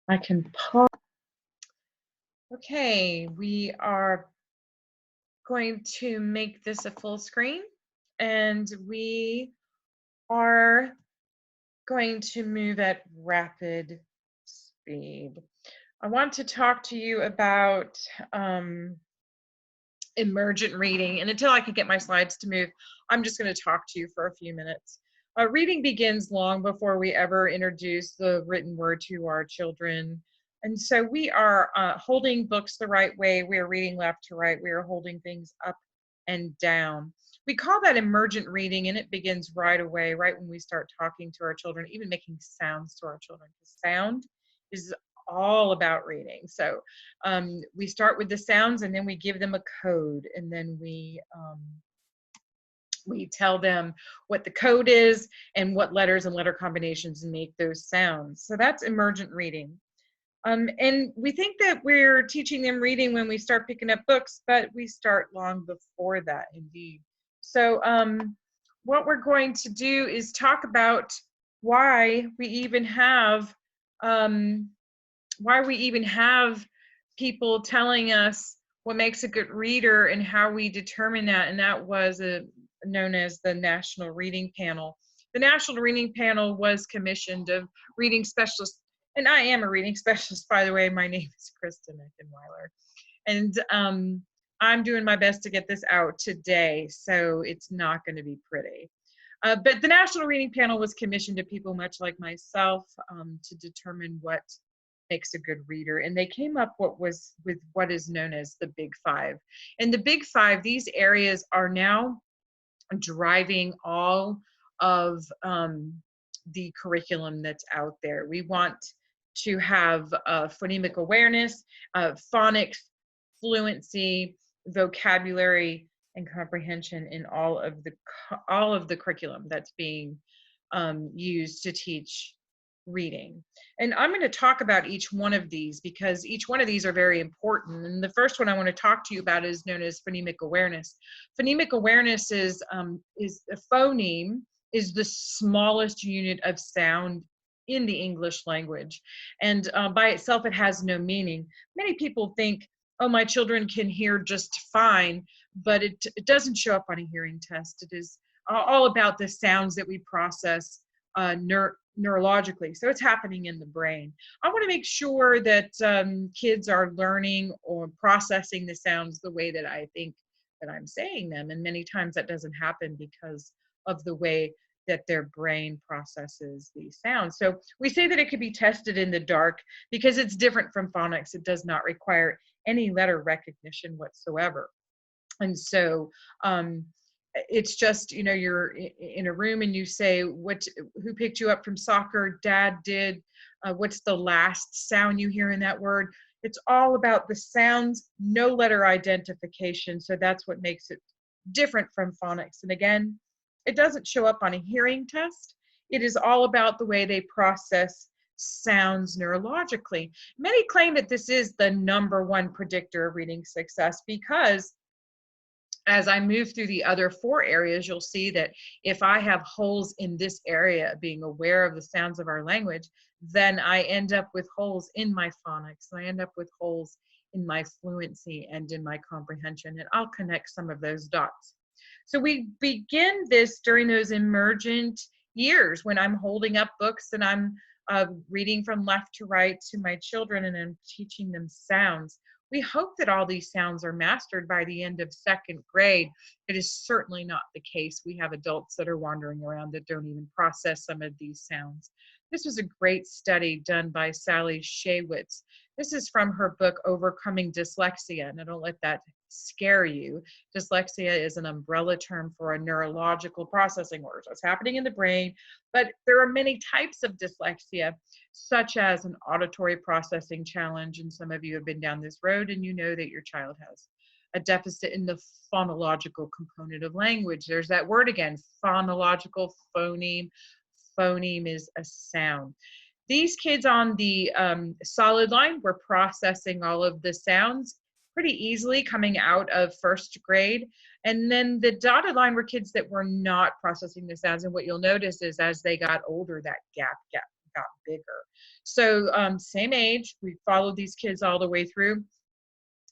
I can pause. Okay, we are going to make this a full screen and we are going to move at rapid speed. I want to talk to you about emergent reading, and until I can get my slides to move, I'm just going to talk to you for a few minutes. Reading begins long before we ever introduce the written word to our children. And so we are holding books the right way. We are reading left to right. We are holding things up and down. We call that emergent reading, and it begins right away, right when we start talking to our children, even making sounds to our children. Sound is all about reading. So we start with the sounds, and then we give them a code, and then we tell them what the code is and what letters and letter combinations make those sounds. So that's emergent reading. And we think that we're teaching them reading when we start picking up books, but we start long before that, indeed. So what we're going to do is talk about why we even have people telling us what makes a good reader and how we determine that. And that was known as the National Reading Panel. The National Reading Panel was commissioned of reading specialists, and I am a reading specialist, by the way. My name is Kristen Eckenweiler, and I'm doing my best to get this out today, so it's not going to be pretty. But the National Reading Panel was commissioned to people much like myself to determine what makes a good reader, and they came up with what is known as the Big Five. And the Big Five, these areas are now driving all of the curriculum that's out there. We want to have phonemic awareness, phonics, fluency, vocabulary, and comprehension in all of the curriculum that's being used to teach reading. And I'm going to talk about each one of these because each one of these are very important. And the first one I want to talk to you about is known as phonemic awareness. Phonemic awareness is a phoneme is the smallest unit of sound in the English language. And by itself, it has no meaning. Many people think, oh, my children can hear just fine, but it doesn't show up on a hearing test. It is all about the sounds that we process neurologically. So it's happening in the brain. I want to make sure that kids are learning or processing the sounds the way that I think that I'm saying them. And many times that doesn't happen because of the way that their brain processes these sounds. So we say that it could be tested in the dark because it's different from phonics. It does not require any letter recognition whatsoever. And so it's just, you're in a room and you say, who picked you up from soccer? Dad did. What's the last sound you hear in that word? It's all about the sounds, no letter identification. So that's what makes it different from phonics. And again, it doesn't show up on a hearing test. It is all about the way they process sounds neurologically. Many claim that this is the #1 predictor of reading success because as I move through the other 4 areas, you'll see that if I have holes in this area, being aware of the sounds of our language, then I end up with holes in my phonics. I end up with holes in my fluency and in my comprehension, and I'll connect some of those dots. So we begin this during those emergent years when I'm holding up books and I'm reading from left to right to my children and I'm teaching them sounds. We hope that all these sounds are mastered by the end of 2nd grade. It is certainly not the case. We have adults that are wandering around that don't even process some of these sounds. This was a great study done by Sally Shaywitz. This is from her book, Overcoming Dyslexia, and I don't let that scare you. Dyslexia is an umbrella term for a neurological processing order. So it's happening in the brain, but there are many types of dyslexia, such as an auditory processing challenge. And some of you have been down this road and you know that your child has a deficit in the phonological component of language. There's that word again, phonological, phoneme. Phoneme is a sound. These kids on the solid line were processing all of the sounds pretty easily coming out of 1st grade. And then the dotted line were kids that were not processing the sounds. And what you'll notice is as they got older, that gap got bigger. So same age, we followed these kids all the way through.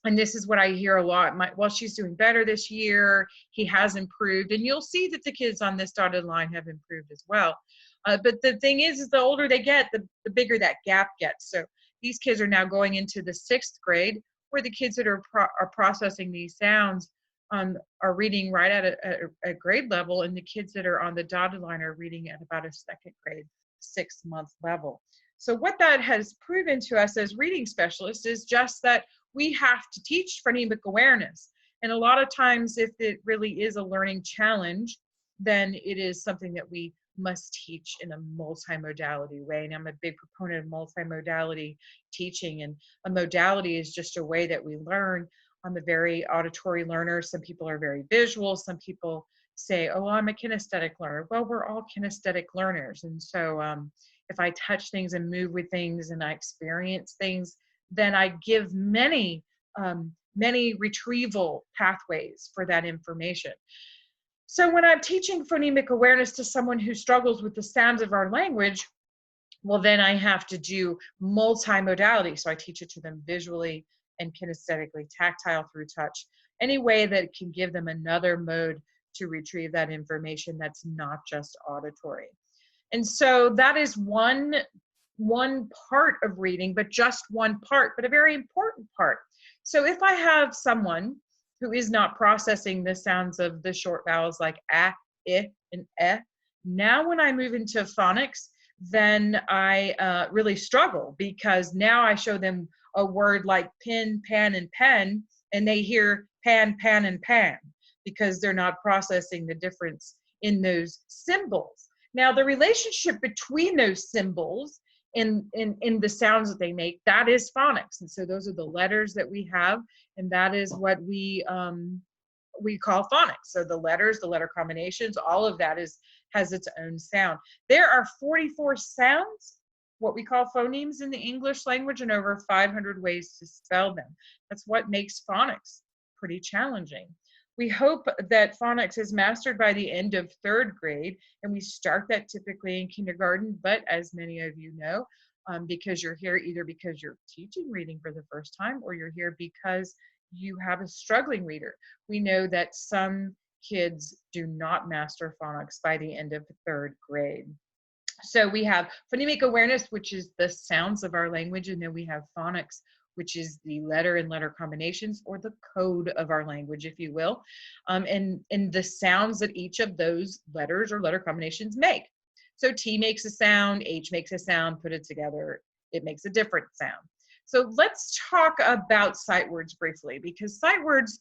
And this is what I hear a lot. Well, she's doing better this year. He has improved. And you'll see that the kids on this dotted line have improved as well. But the thing is the older they get, the bigger that gap gets. So these kids are now going into the 6th grade, where the kids that are processing these sounds are reading right at a grade level, and the kids that are on the dotted line are reading at about a 2nd grade, 6th month level. So what that has proven to us as reading specialists is just that we have to teach phonemic awareness. And a lot of times, if it really is a learning challenge, then it is something that we must teach in a multimodality way. And I'm a big proponent of multimodality teaching. And a modality is just a way that we learn. I'm a very auditory learner. Some people are very visual. Some people say, oh, I'm a kinesthetic learner. Well, we're all kinesthetic learners. And so if I touch things and move with things and I experience things, then I give many retrieval pathways for that information. So when I'm teaching phonemic awareness to someone who struggles with the sounds of our language, well, then I have to do multimodality. So I teach it to them visually and kinesthetically, tactile through touch, any way that can give them another mode to retrieve that information that's not just auditory. And so that is one part of reading, but just one part, but a very important part. So if I have someone who is not processing the sounds of the short vowels like a, I, and e, now when I move into phonics, then I really struggle, because now I show them a word like pin, pan, and pen, and they hear pan, pan, and pan, because they're not processing the difference in those symbols. Now, the relationship between those symbols in the sounds that they make, that is phonics. And so those are the letters that we have, and that is what we call phonics. So the letters, the letter combinations, all of that has its own sound. There are 44 sounds, what we call phonemes in the English language, and over 500 ways to spell them. That's what makes phonics pretty challenging. We hope that phonics is mastered by the end of 3rd grade, and we start that typically in kindergarten, but as many of you know, because you're here either because you're teaching reading for the first time, or you're here because you have a struggling reader. We know that some kids do not master phonics by the end of 3rd grade. So we have phonemic awareness, which is the sounds of our language, and then we have phonics, which is the letter and letter combinations, or the code of our language, if you will, and the sounds that each of those letters or letter combinations make. So T makes a sound, H makes a sound, put it together, it makes a different sound. So let's talk about sight words briefly, because sight words,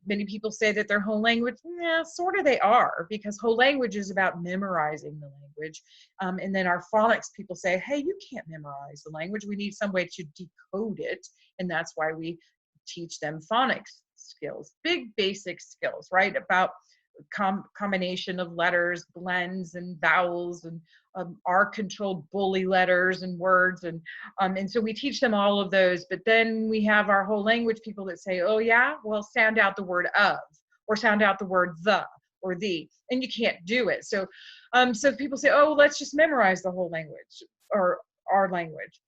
many people say that they're whole language. Yeah, sort of they are, because whole language is about memorizing the language. And then our phonics people say, hey, you can't memorize the language. We need some way to decode it. And that's why we teach them phonics skills, big basic skills, right? About combination of letters, blends, and vowels, and R-controlled bully letters and words, and so we teach them all of those. But then we have our whole language people that say, oh yeah, well, sound out the word of, or sound out the word the, or the, and you can't do it. So so people say, oh, let's just memorize the whole language, or our language.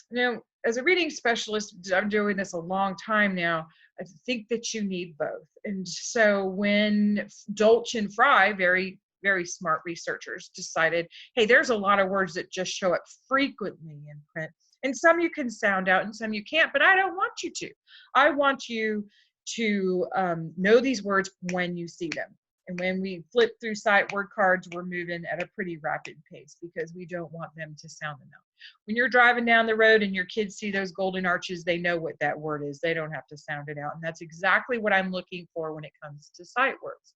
Now, as a reading specialist, I'm doing this a long time now, I think that you need both. And so when Dolch and Fry, very, very smart researchers, decided, hey, there's a lot of words that just show up frequently in print, and some you can sound out and some you can't, but I don't want you to. I want you to know these words when you see them. And when we flip through sight word cards, we're moving at a pretty rapid pace, because we don't want them to sound them out. When you're driving down the road and your kids see those golden arches, they know what that word is. They don't have to sound it out. And that's exactly what I'm looking for when it comes to sight words.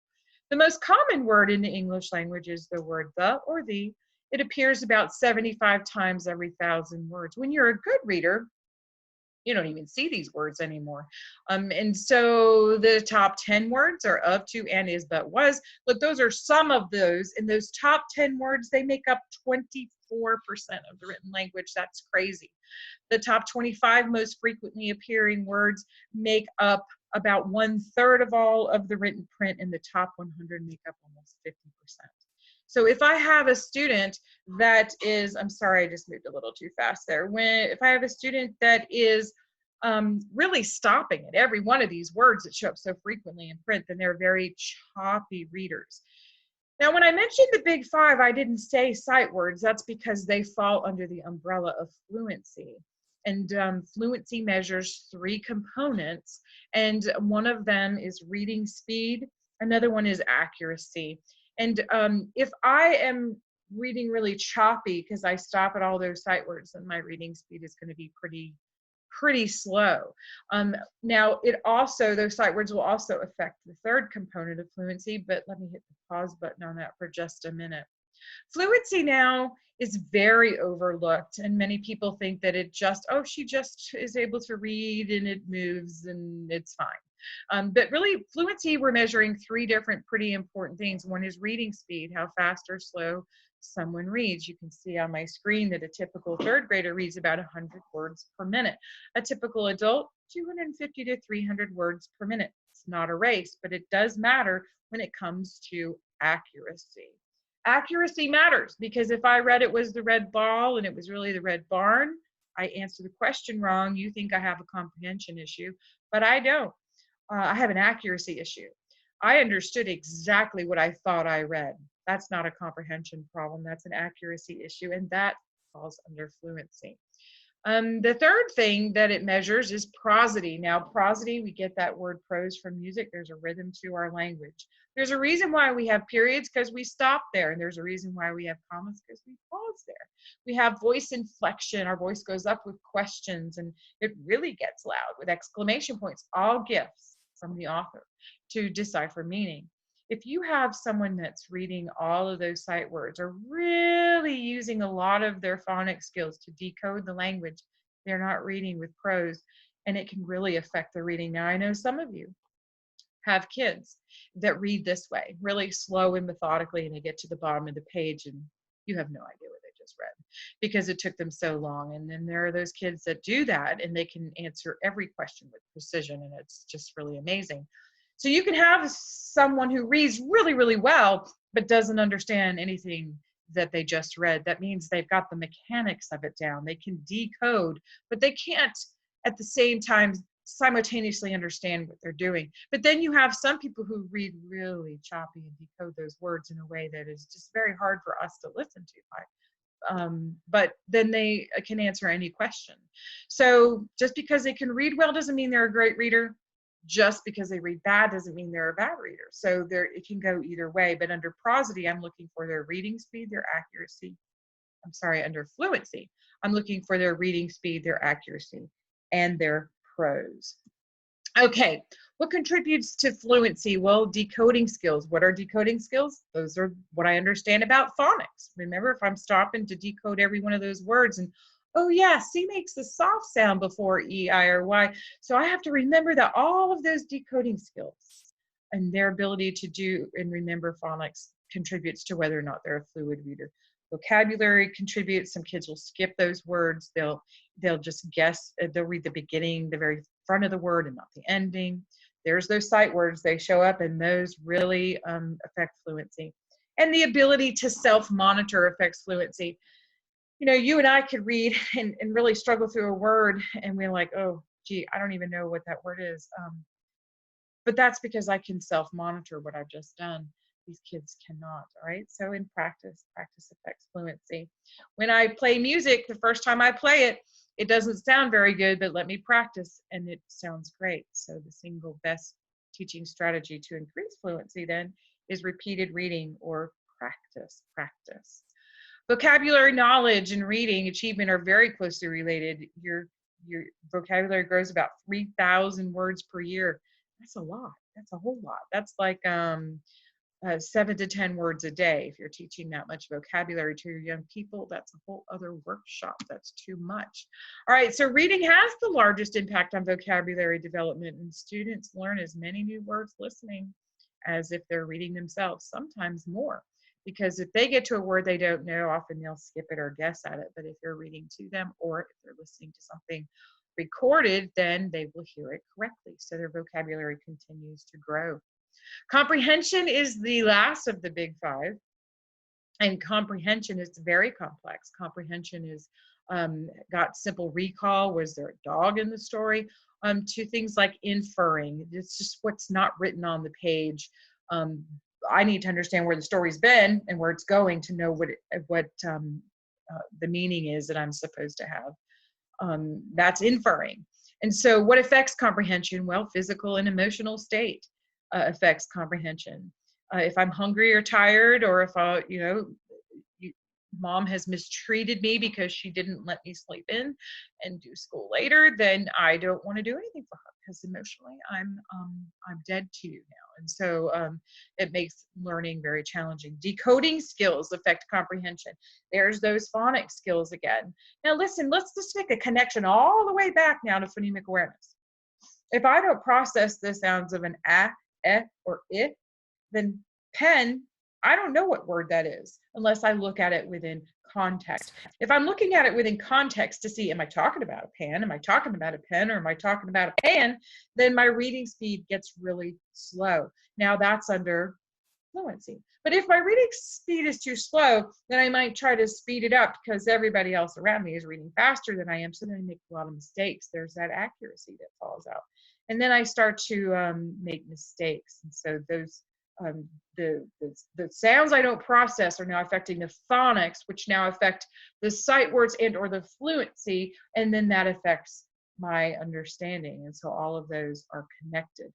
The most common word in the English language is the word the or the. It appears about 75 times every 1,000 words. When you're a good reader, you don't even see these words anymore. And so the top 10 words are of, to, and, is, but, was. Look, those are some of those. And those top 10 words, they make up 24% of the written language. That's crazy. The top 25 most frequently appearing words make up about 1/3 of all of the written print, and the top 100 make up almost 50%. So if I have a student that is, I'm sorry, I just moved a little too fast there. If I have a student that is really stopping at every one of these words that show up so frequently in print, then they're very choppy readers. Now, when I mentioned the big five, I didn't say sight words. That's because they fall under the umbrella of fluency. And fluency measures three components, and one of them is reading speed, another one is accuracy. And if I am reading really choppy because I stop at all those sight words, then my reading speed is going to be pretty slow. Now, those sight words will also affect the third component of fluency, but let me hit the pause button on that for just a minute. Fluency now is very overlooked, and many people think that she just is able to read and it moves and it's fine. But really, fluency, we're measuring three different pretty important things. One is reading speed, how fast or slow someone reads. You can see on my screen that a typical third grader reads about 100 words per minute. A typical adult, 250 to 300 words per minute. It's not a race, but it does matter when it comes to accuracy. Accuracy matters because if I read it was the red ball and it was really the red barn, I answer the question wrong. You think I have a comprehension issue, but I don't. I have an accuracy issue. I understood exactly what I thought I read. That's not a comprehension problem. That's an accuracy issue, and that falls under fluency. The third thing that it measures is prosody. Now, prosody, we get that word prose from music. There's a rhythm to our language. There's a reason why we have periods, because we stop there, and there's a reason why we have commas, because we pause there. We have voice inflection. Our voice goes up with questions, and it really gets loud with exclamation points, all gifts from the author to decipher meaning. If you have someone that's reading all of those sight words or really using a lot of their phonics skills to decode the language, they're not reading with prose, and it can really affect their reading. Now, I know some of you have kids that read this way, really slow and methodically, and they get to the bottom of the page and you have no idea what they just read because it took them so long. And then there are those kids that do that and they can answer every question with precision, and it's just really amazing. So you can have someone who reads really, really well, but doesn't understand anything that they just read. That means they've got the mechanics of it down. They can decode, but they can't at the same time simultaneously understand what they're doing. But then you have some people who read really choppy and decode those words in a way that is just very hard for us to listen to. But then they can answer any question. So just because they can read well doesn't mean they're a great reader. Just because they read bad doesn't mean they're a bad reader. So it can go either way. But under prosody, I'm looking for their reading speed, their accuracy. Under fluency, I'm looking for their reading speed, their accuracy, and their prose. Okay, what contributes to fluency? Well, decoding skills. What are decoding skills? Those are what I understand about phonics. Remember, if I'm stopping to decode every one of those words and oh yeah, C makes the soft sound before E, I, or Y. So I have to remember that all of those decoding skills and their ability to do and remember phonics contributes to whether or not they're a fluid reader. Vocabulary contributes. Some kids will skip those words. They'll just guess. They'll read the beginning, the very front of the word, and not the ending. There's those sight words. They show up, and those really affect fluency. And the ability to self-monitor affects fluency. You know, you and I could read and really struggle through a word, and we're like, oh, gee, I don't even know what that word is. But that's because I can self-monitor what I've just done. These kids cannot, all right? So in practice affects fluency. When I play music, the first time I play it, it doesn't sound very good, but let me practice, and it sounds great. So the single best teaching strategy to increase fluency then is repeated reading or practice. Vocabulary knowledge and reading achievement are very closely related. Your vocabulary grows about 3,000 words per year. That's a lot. That's a whole lot. That's like 7 to 10 words a day. If you're teaching that much vocabulary to your young people, that's a whole other workshop. That's too much. All right, so reading has the largest impact on vocabulary development, and students learn as many new words listening as if they're reading themselves, sometimes more. Because if they get to a word they don't know, often they'll skip it or guess at it. But if you're reading to them, or if they're listening to something recorded, then they will hear it correctly. So their vocabulary continues to grow. Comprehension is the last of the big five. And comprehension is very complex. Comprehension is got simple recall. Was there a dog in the story? To things like inferring. It's just what's not written on the page. Um, I need to understand where the story's been and where it's going to know what the meaning is that I'm supposed to have. That's inferring. And so what affects comprehension? Well, physical and emotional state affects comprehension. If I'm hungry or tired, or if mom has mistreated me because she didn't let me sleep in and do school later, then I don't want to do anything for her because emotionally I'm dead to you now. And so it makes learning very challenging. Decoding skills affect comprehension. There's those phonics skills again. Now listen, let's just make a connection all the way back now to phonemic awareness. If I don't process the sounds of an a, or I, then pen, I don't know what word that is unless I look at it within context. If I'm looking at it within context to see, am I talking about a pan? Am I talking about a pen? Or am I talking about a pan? Then my reading speed gets really slow. Now that's under fluency. But if my reading speed is too slow, then I might try to speed it up because everybody else around me is reading faster than I am. So then I make a lot of mistakes. There's that accuracy that falls out. And then I start to make mistakes. And so those the sounds I don't process are now affecting the phonics, which now affect the sight words and or the fluency, and then that affects my understanding. And so all of those are connected.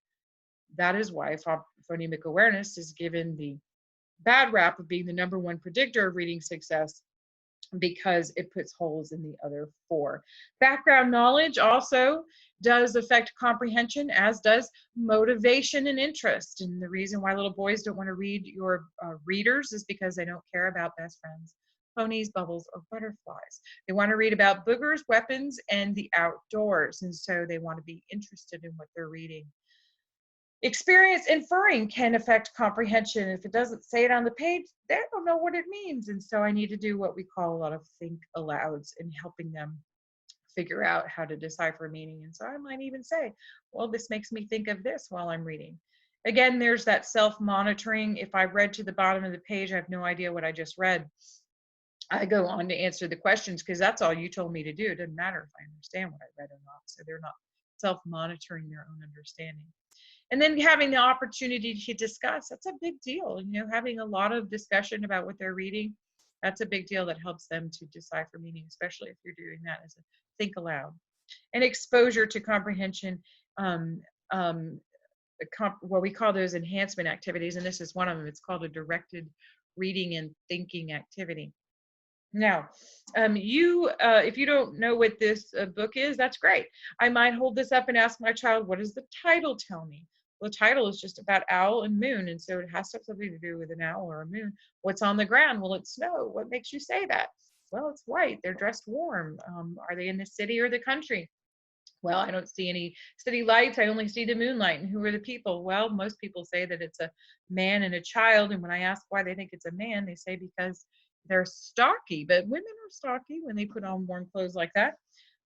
That is why phonemic awareness is given the bad rap of being the #1 predictor of reading success, because it puts holes in the other 4. Background knowledge also does affect comprehension, as does motivation and interest. And the reason why little boys don't want to read your readers is because they don't care about best friends, ponies, bubbles, or butterflies. They want to read about boogers, weapons, and the outdoors. And so they want to be interested in what they're reading. Experience inferring can affect comprehension. If it doesn't say it on the page, they don't know what it means. And so I need to do what we call a lot of think alouds in helping them figure out how to decipher meaning. And so I might even say, well, this makes me think of this while I'm reading. Again, there's that self-monitoring. If I read to the bottom of the page, I have no idea what I just read. I go on to answer the questions because that's all you told me to do. It doesn't matter if I understand what I read or not. So they're not self-monitoring their own understanding. And then having the opportunity to discuss, that's a big deal. Having a lot of discussion about what they're reading, that's a big deal that helps them to decipher meaning, especially if you're doing that as a think aloud. And exposure to comprehension, what we call those enhancement activities, and this is one of them. It's called a directed reading and thinking activity. Now, if you don't know what this book is, that's great. I might hold this up and ask my child, what does the title tell me? Well, the title is just about owl and moon, and so it has to have something to do with an owl or a moon. What's on the ground? Well, it's snow. What makes you say that? Well, it's white. They're dressed warm. Are they in the city or the country? Well, I don't see any city lights. I only see the moonlight. And who are the people? Well, most people say that it's a man and a child. And when I ask why they think it's a man, they say because they're stocky. But women are stocky when they put on warm clothes like that.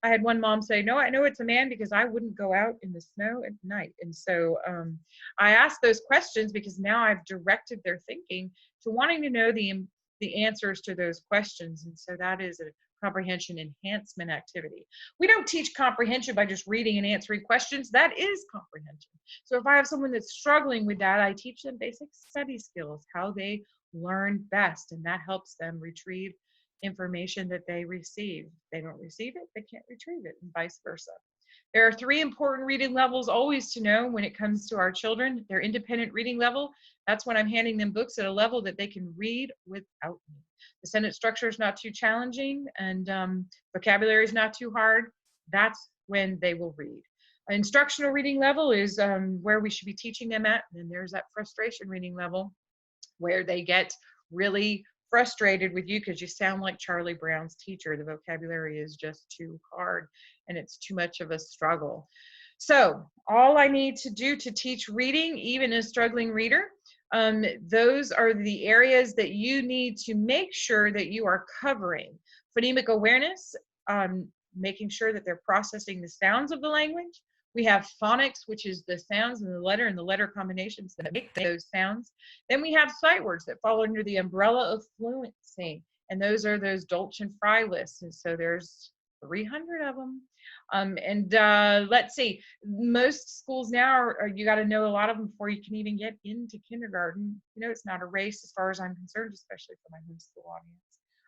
I had one mom say, no, I know it's a man because I wouldn't go out in the snow at night. And so I asked those questions because now I've directed their thinking to wanting to know the answers to those questions. And so that is a comprehension enhancement activity. We don't teach comprehension by just reading and answering questions. That is comprehension. So if I have someone that's struggling with that, I teach them basic study skills, how they learn best, and that helps them retrieve information that they receive. If they don't receive it, they can't retrieve it, and vice versa. There are 3 important reading levels always to know when it comes to our children. Their independent reading level, that's when I'm handing them books at a level that they can read without me. The sentence structure is not too challenging, and vocabulary is not too hard. That's when they will read. An instructional reading level is where we should be teaching them at. And there's that frustration reading level where they get really frustrated with you because you sound like Charlie Brown's teacher. The vocabulary is just too hard and it's too much of a struggle. So all I need to do to teach reading, even a struggling reader, those are the areas that you need to make sure that you are covering. Phonemic awareness, making sure that they're processing the sounds of the language. We have phonics, which is the sounds and the letter combinations that make those sounds. Then we have sight words that fall under the umbrella of fluency, and those are those Dolch and Fry lists. And so there's 300 of them. Let's see, most schools now you got to know a lot of them before you can even get into kindergarten. You know, it's not a race as far as I'm concerned, especially for my homeschool audience.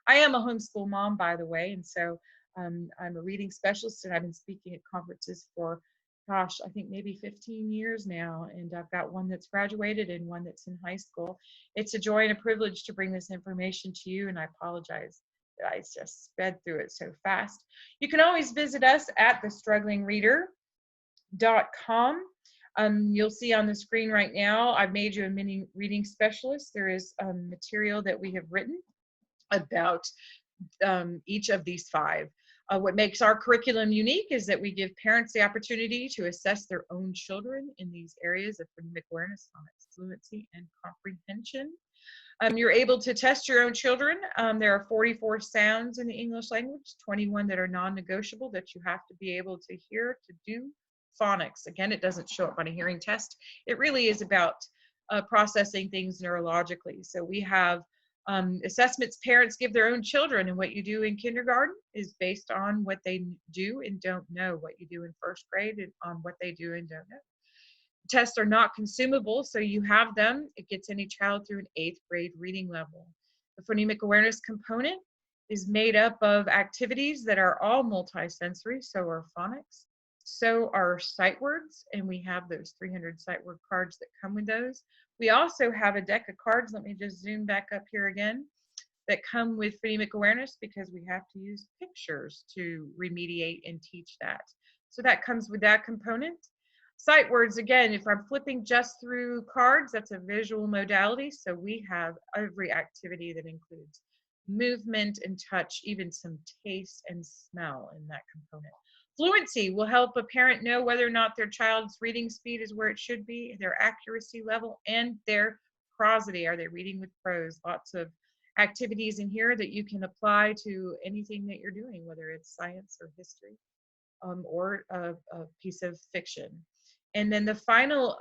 I am a homeschool mom, by the way, and so I'm a reading specialist, and I've been speaking at conferences for, gosh, I think maybe 15 years now, and I've got one that's graduated and one that's in high school. It's a joy and a privilege to bring this information to you, and I apologize that I just sped through it so fast. You can always visit us at thestrugglingreader.com. You'll see on the screen right now, I've made you a mini reading specialist. There is material that we have written about each of these 5. What makes our curriculum unique is that we give parents the opportunity to assess their own children in these areas of phonemic awareness, phonics, fluency, and comprehension. You're able to test your own children. There are 44 sounds in the English language, 21 that are non-negotiable that you have to be able to hear to do phonics. Again, it doesn't show up on a hearing test. It really is about processing things neurologically. So we have assessments parents give their own children, and what you do in kindergarten is based on what they do and don't know, what you do in first grade and on what they do and don't know. Tests are not consumable, so you have them. It gets any child through an 8th grade reading level. The phonemic awareness component is made up of activities that are all multisensory, so are phonics, so are sight words, and we have those 300 sight word cards that come with those. We also have a deck of cards, let me just zoom back up here again, that come with phonemic awareness because we have to use pictures to remediate and teach that. So that comes with that component. Sight words, again, if I'm flipping just through cards, that's a visual modality. So we have every activity that includes movement and touch, even some taste and smell in that component. Fluency will help a parent know whether or not their child's reading speed is where it should be, their accuracy level, and their prosody. Are they reading with prose? Lots of activities in here that you can apply to anything that you're doing, whether it's science or history or a piece of fiction. And then the final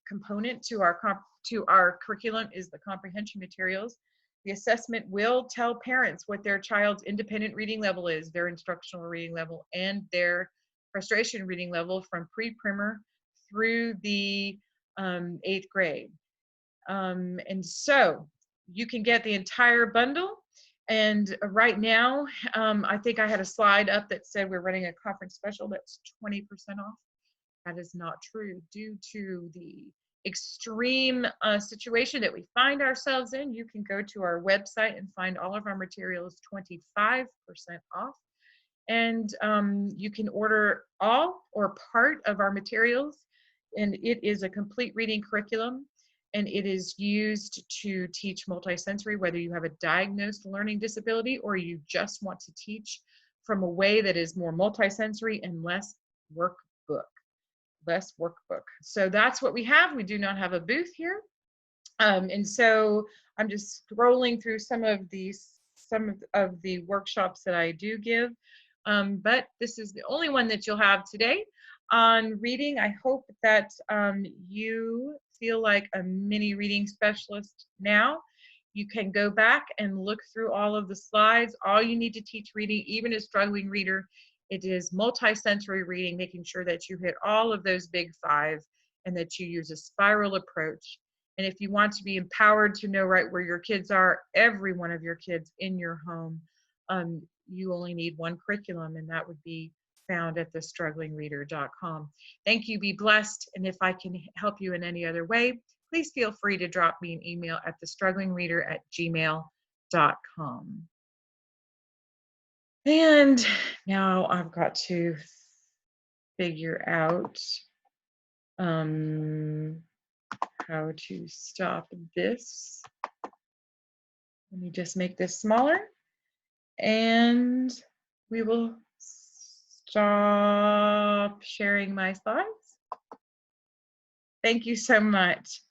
component to our curriculum is the comprehension materials. The assessment will tell parents what their child's independent reading level is, their instructional reading level, and their frustration reading level from pre-primer through the 8th grade. And so you can get the entire bundle. And right now, I think I had a slide up that said we're running a conference special that's 20% off. That is not true due to the extreme situation that we find ourselves in. You can go to our website and find all of our materials 25% off. And you can order all or part of our materials. And it is a complete reading curriculum. And it is used to teach multisensory, whether you have a diagnosed learning disability or you just want to teach from a way that is more multisensory and less workbook. So that's what we have. We do not have a booth here. And so I'm just scrolling through some of the workshops that I do give. But this is the only one that you'll have today on reading. I hope that you feel like a mini reading specialist now. You can go back and look through all of the slides. All you need to teach reading, even a struggling reader, it is multisensory reading, making sure that you hit all of those big 5 and that you use a spiral approach. And if you want to be empowered to know right where your kids are, every one of your kids in your home, you only need one curriculum, and that would be found at thestrugglingreader.com. Thank you, be blessed, and if I can help you in any other way, please feel free to drop me an email at thestrugglingreader@gmail.com. And now I've got to figure out how to stop this. Let me just make this smaller, and we will stop sharing my slides. Thank you so much.